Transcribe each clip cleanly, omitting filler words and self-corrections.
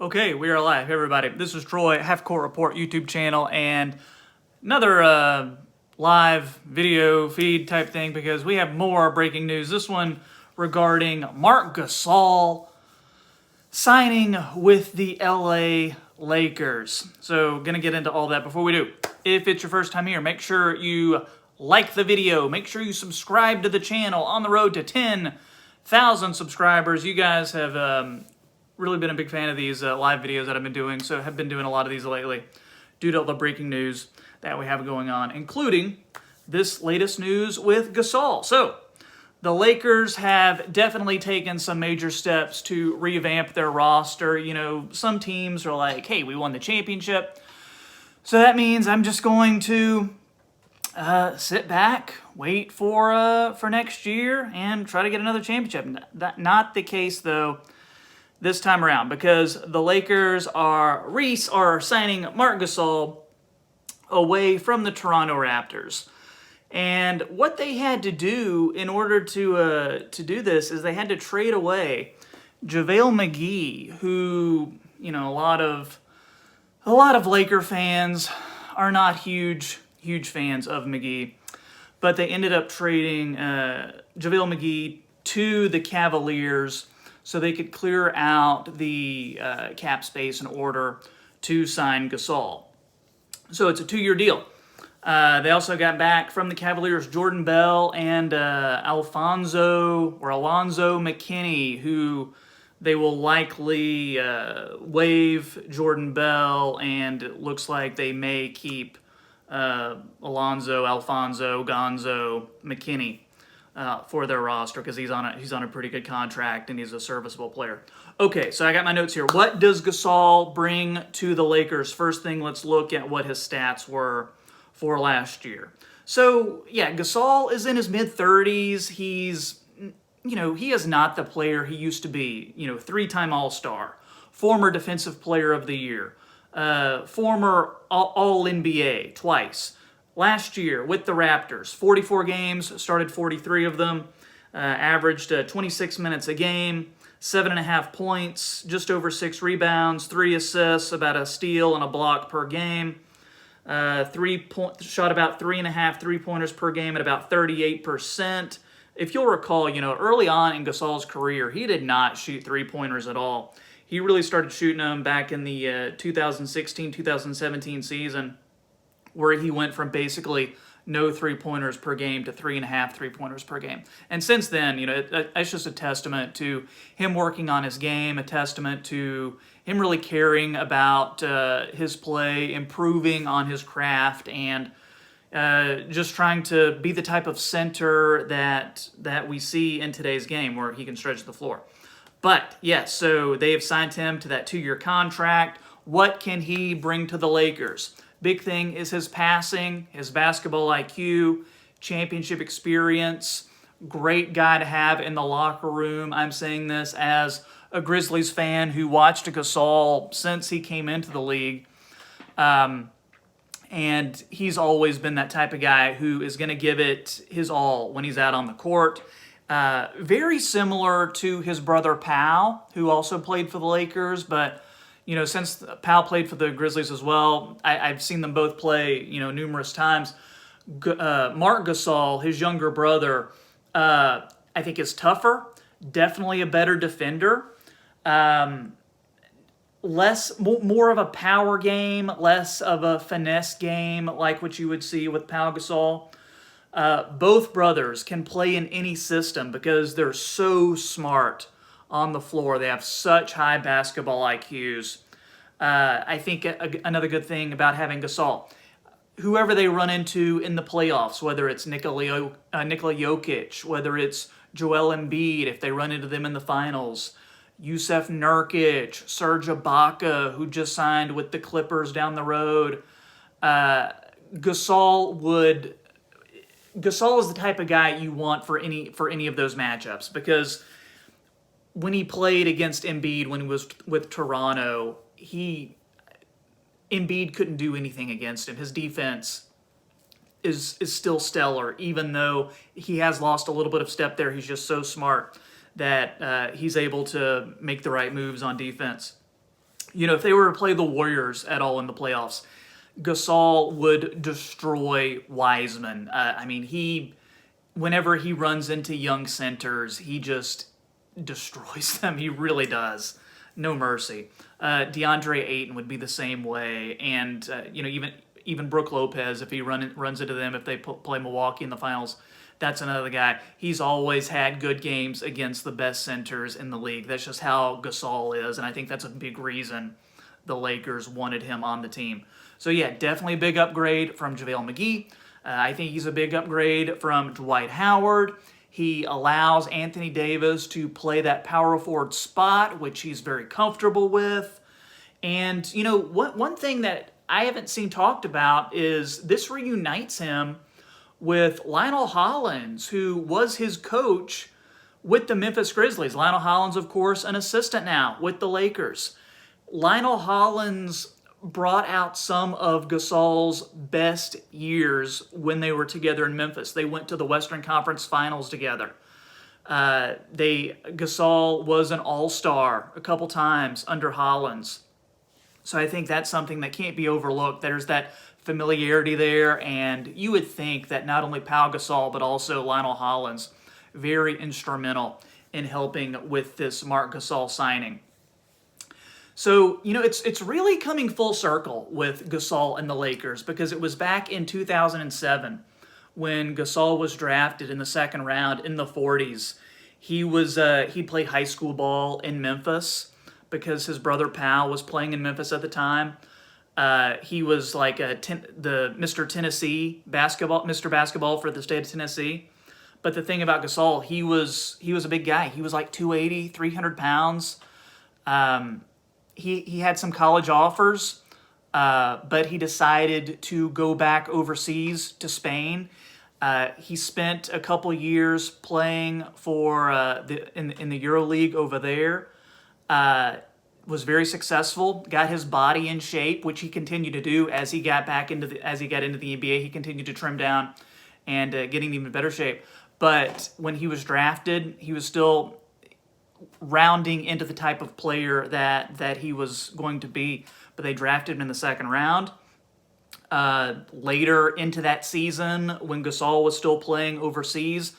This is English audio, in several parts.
Okay, we are live. Hey everybody, this is Troy, Half Court Report YouTube channel, and another live video feed type thing because we have more breaking news. This one regarding Marc Gasol signing with the LA Lakers. So, gonna get into all that. Before we do, if it's your first time here, make sure you like the video. Make sure you subscribe to the channel. On the road to 10,000 subscribers. You guys have really been a big fan of these live videos that I've been doing, so have been doing a lot of these lately due to all the breaking news that we have going on, including this latest news with Gasol. So, the Lakers have definitely taken some major steps to revamp their roster. You know, some teams are like, hey, we won the championship, so that means I'm just going to sit back, wait for next year, and try to get another championship. Not the case, though, this time around, because the Lakers are signing Marc Gasol away from the Toronto Raptors. And what they had to do in order to do this is they had to trade away JaVale McGee, who, you know, a lot of Laker fans are not huge fans of McGee, but they ended up trading JaVale McGee to the Cavaliers so they could clear out the cap space in order to sign Gasol. So it's a 2-year deal. They also got back from the Cavaliers Jordan Bell and Alonzo McKinney, who they will likely waive Jordan Bell, and it looks like they may keep Alfonso Gonzo McKinney for their roster because he's on a pretty good contract and he's a serviceable player. Okay, so I got my notes here. What does Gasol bring to the Lakers? First thing, let's look at what his stats were for last year. So, yeah, Gasol is in his mid-30s. He's, you know, he is not the player he used to be. You know, 3-time All-Star, former Defensive Player of the Year, former All-NBA twice. Last year with the Raptors, 44 games, started 43 of them, averaged 26 minutes a game, 7.5 points, just over 6 rebounds, 3 assists, about a steal and a block per game. Shot about 3.5 3-pointers per game at about 38%. If you'll recall, you know, early on in Gasol's career, he did not shoot 3-pointers at all. He really started shooting them back in the 2016-2017 season, where he went from basically no 3-pointers per game to 3.5 3-pointers per game. And since then, you know, it's just a testament to him working on his game, a testament to him really caring about his play, improving on his craft, and just trying to be the type of center that we see in today's game where he can stretch the floor. But, yes, so they have signed him to that 2-year contract. What can he bring to the Lakers? Big thing is his passing, his basketball IQ, championship experience. Great guy to have in the locker room. I'm saying this as a Grizzlies fan who watched Gasol since he came into the league. And he's always been that type of guy who is going to give it his all when he's out on the court. Very similar to his brother Pau, who also played for the Lakers, but you know, since Pau played for the Grizzlies as well, I've seen them both play, you know, numerous times. Marc Gasol, his younger brother, I think is tougher, definitely a better defender, more of a power game, less of a finesse game like what you would see with Pau Gasol. Both brothers can play in any system because they're so smart on the floor. They have such high basketball IQs. I think another good thing about having Gasol, whoever they run into in the playoffs, whether it's Nikola Jokic, whether it's Joel Embiid, if they run into them in the finals, Jusuf Nurkic, Serge Ibaka, who just signed with the Clippers down the road, Gasol is the type of guy you want for any of those matchups, because when he played against Embiid when he was with Toronto, Embiid couldn't do anything against him. His defense is still stellar, even though he has lost a little bit of step there. He's just so smart that he's able to make the right moves on defense. if they were to play the Warriors at all in the playoffs, Gasol would destroy Wiseman. Whenever he runs into young centers, he just destroys them. He really does. No mercy. DeAndre Ayton would be the same way, and even Brook Lopez, if he runs into them, if they play Milwaukee in the finals, that's another guy. He's always had good games against the best centers in the league. That's just how Gasol is, and I think that's a big reason the Lakers wanted him on the team. So yeah, definitely a big upgrade from JaVale McGee. I think he's a big upgrade from Dwight Howard. He allows Anthony Davis to play that power forward spot, which he's very comfortable with. And, one thing that I haven't seen talked about is this reunites him with Lionel Hollins, who was his coach with the Memphis Grizzlies. Lionel Hollins, of course, an assistant now with the Lakers. Lionel Hollins brought out some of Gasol's best years when they were together in Memphis. They went to the Western Conference Finals together. Gasol was an all-star a couple times under Hollins. So I think that's something that can't be overlooked. There's that familiarity there, and you would think that not only Pau Gasol, but also Lionel Hollins, very instrumental in helping with this Marc Gasol signing. So, it's really coming full circle with Gasol and the Lakers, because it was back in 2007 when Gasol was drafted in the second round in the 40s. He played high school ball in Memphis because his brother Pau was playing in Memphis at the time. He was like the Mr. Mr. Basketball for the state of Tennessee. But the thing about Gasol, he was a big guy. He was like 280, 300 pounds. He had some college offers, but he decided to go back overseas to Spain. He spent a couple years playing for in the EuroLeague over there. Was very successful. Got his body in shape, which he continued to do as he got into the NBA. He continued to trim down and getting in even better shape. But when he was drafted, he was still rounding into the type of player that he was going to be. But they drafted him in the second round. Later into that season, when Gasol was still playing overseas,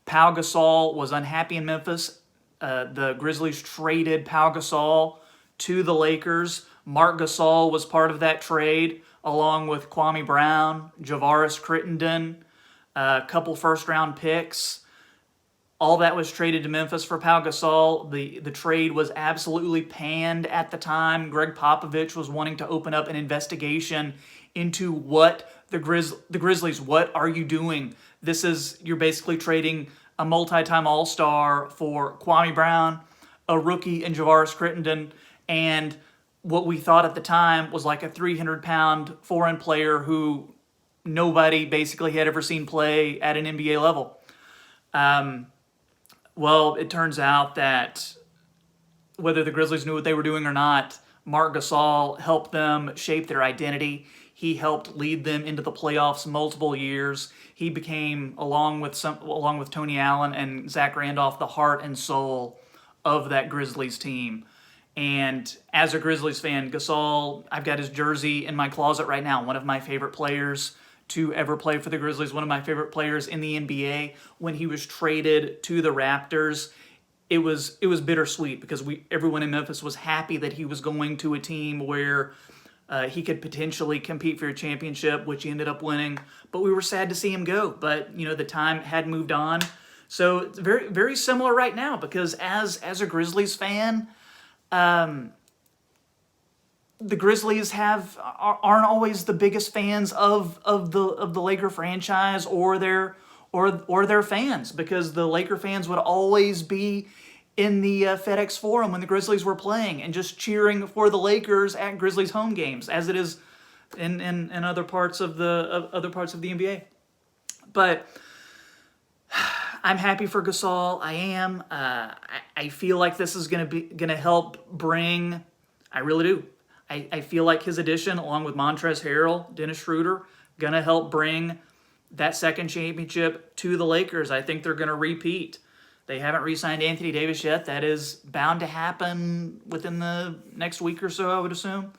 Pau Gasol was unhappy in Memphis. The Grizzlies traded Pau Gasol to the Lakers. Marc Gasol was part of that trade, along with Kwame Brown, Javaris Crittenden, a couple first-round picks. All that was traded to Memphis for Pau Gasol. The trade was absolutely panned at the time. Greg Popovich was wanting to open up an investigation into what the Grizzlies, what are you doing? You're basically trading a multi-time All-Star for Kwame Brown, a rookie in Javaris Crittenden, and what we thought at the time was like a 300-pound foreign player who nobody basically had ever seen play at an NBA level. Well, it turns out that whether the Grizzlies knew what they were doing or not, Marc Gasol helped them shape their identity. He helped lead them into the playoffs multiple years. He became, along with Tony Allen and Zach Randolph, the heart and soul of that Grizzlies team. And as a Grizzlies fan, Gasol, I've got his jersey in my closet right now. One of my favorite players to ever play for the Grizzlies, one of my favorite players in the NBA. When he was traded to the Raptors, it was bittersweet because everyone in Memphis was happy that he was going to a team where he could potentially compete for a championship, which he ended up winning. But we were sad to see him go. But the time had moved on. So it's very, very similar right now, because as a Grizzlies fan, the Grizzlies aren't always the biggest fans of the Laker franchise or their fans, because the Laker fans would always be in the FedEx Forum when the Grizzlies were playing and just cheering for the Lakers at Grizzlies home games, as it is in other parts of the NBA. But I'm happy for Gasol. I am. I feel like this is gonna help bring. I really do. I feel like his addition, along with Montrezl Harrell, Dennis Schroeder, gonna help bring that second championship to the Lakers. I think they're gonna repeat. They haven't re-signed Anthony Davis yet. That is bound to happen within the next week or so, I would assume.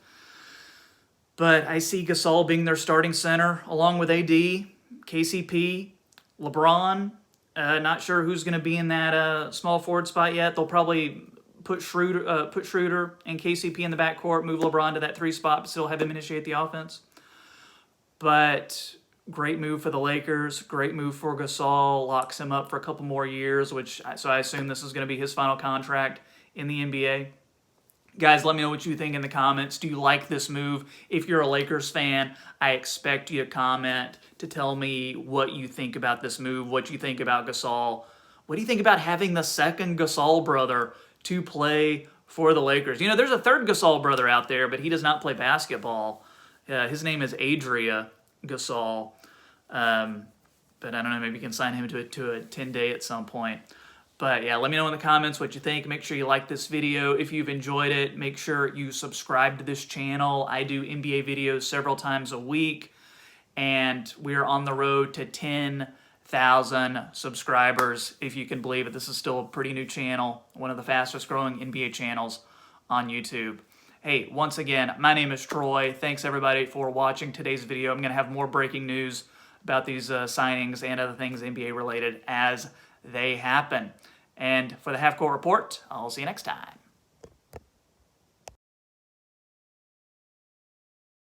But I see Gasol being their starting center, along with AD, KCP, LeBron. Not sure who's going to be in that small forward spot yet. They'll probably put Schroeder and KCP in the backcourt, move LeBron to that 3 spot, but still have him initiate the offense. But great move for the Lakers. Great move for Gasol. Locks him up for a couple more years, so I assume this is going to be his final contract in the NBA. Guys, let me know what you think in the comments. Do you like this move? If you're a Lakers fan, I expect you to comment to tell me what you think about this move, what you think about Gasol. What do you think about having the second Gasol brother to play for the Lakers? You know, there's a third Gasol brother out there, but he does not play basketball. His name is Adria Gasol. But I don't know, maybe you can sign him to a 10-day at some point. But yeah, let me know in the comments what you think. Make sure you like this video. If you've enjoyed it, make sure you subscribe to this channel. I do NBA videos several times a week, and we're on the road to 10,000 subscribers. If you can believe it, this is still a pretty new channel, one of the fastest growing NBA channels on YouTube. Hey, once again, my name is Troy. Thanks everybody for watching today's video. I'm going to have more breaking news about these signings and other things NBA related as they happen. And for the Half Court Report, I'll see you next time.